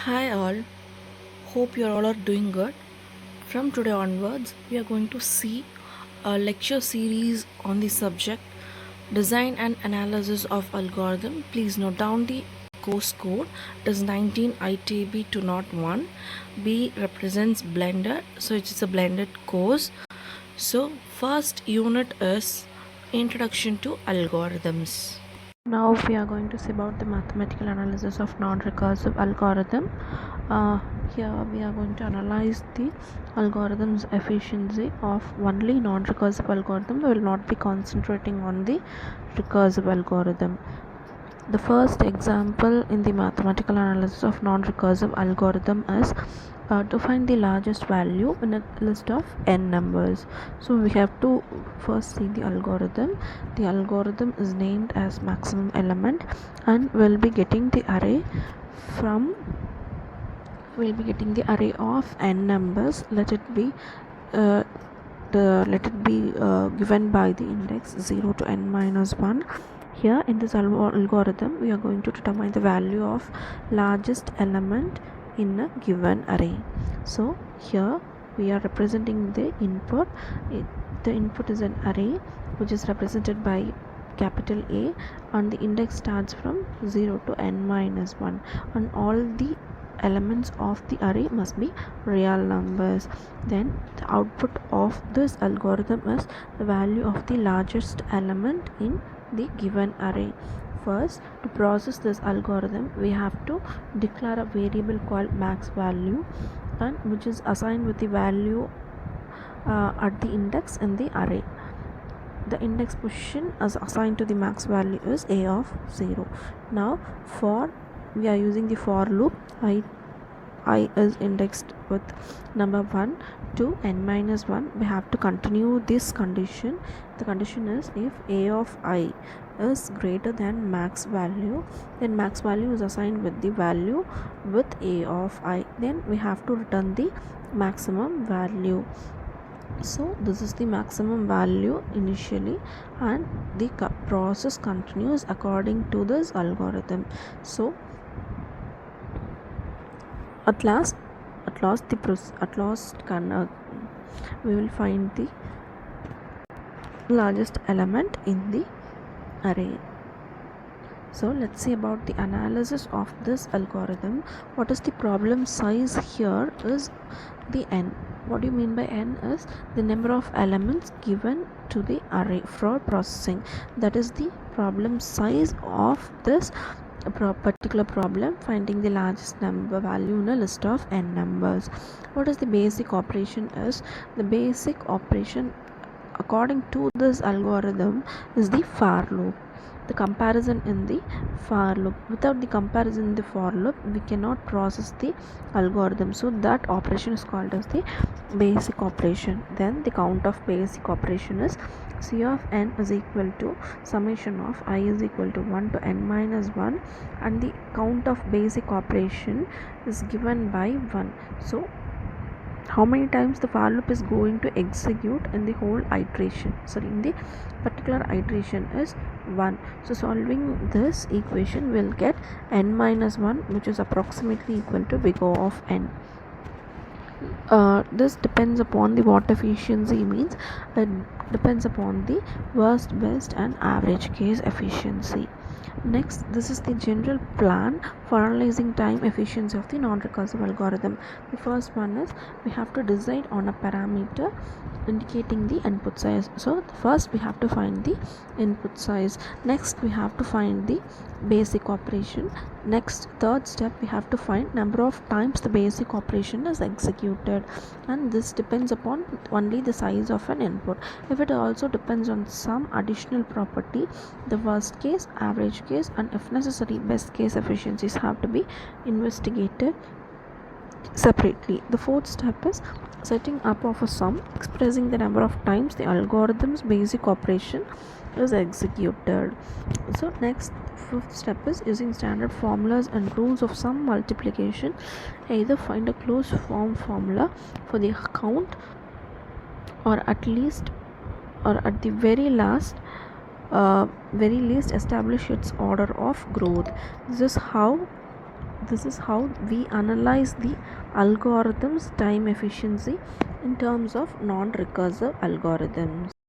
Hi all, hope you all are doing good. From today onwards, we are going to see a lecture series on the subject Design and Analysis of Algorithm. Please note down the course code. It is 19 ITB 201. B represents blender, so it is a blended course. So first unit is Introduction to Algorithms. Now we are going to see about the mathematical analysis of non-recursive algorithm. Uh, Here we are going to analyze the algorithm's efficiency of only non-recursive algorithm. We will not be concentrating on the recursive algorithm. The first example in the mathematical analysis of non-recursive algorithm is to find the largest value in a list of n numbers. So we have to first see the algorithm. The algorithm is named as maximum element, and we'll be getting the array from of n numbers. Uh, let it be given by the index 0 to n minus 1. Here in this algorithm we are going to determine the value of largest element in a given array. So here we are representing the input. The input is an array which is represented by capital A, and the index starts from 0 to n minus 1, and all the elements of the array must be real numbers. Then the output of this algorithm is the value of the largest element in the given array. First, to process this algorithm, we have to declare a variable called max value, and which is assigned with the value at the index in the array. The index position as assigned to the max value is a of 0. Now we are using the for loop. I is indexed with number 1 to n minus 1. We have to continue this condition. The condition is if a of I is greater than max value, then max value is assigned with the value with a of I. Then we have to return the maximum value. So this is the maximum value initially, and the process continues according to this algorithm. So at last we will find the largest element in the array. So let's see about the analysis of this algorithm. What is the problem size here is the n. What do you mean by n is the number of elements given to the array for processing. That is the problem size of this particular problem, finding the largest number value in a list of n numbers. What is the basic operation is? The basic operation according to this algorithm is the for loop. The comparison in the for loop. Without the comparison in the for loop, we cannot process the algorithm. So that operation is called as the basic operation. Then the count of basic operation is C of n is equal to summation of I is equal to 1 to n minus 1, and the count of basic operation is given by 1. So how many times the for loop is going to execute in the whole iteration, in the particular iteration is 1. So solving this equation will get n minus 1, which is approximately equal to big O of n. This depends upon the what efficiency means. It depends upon the worst, best and average case efficiency. Next, this is the general plan for analyzing time efficiency of the non-recursive algorithm. The first one is we have to decide on a parameter indicating the input size. So first we have to find the input size. Next we have to find the basic operation. Next, third step, we have to find number of times the basic operation is executed, and this depends upon only the size of an input. If it also depends on some additional property, the worst case, average case and if necessary best case efficiencies have to be investigated separately. The fourth step is setting up of a sum expressing the number of times the algorithm's basic operation is executed. So next, fifth step is using standard formulas and rules of sum multiplication. Either find a closed form formula for the count, or at least, or at the very least establish its order of growth. This is how this is how we analyze the algorithms time efficiency in terms of non-recursive algorithms.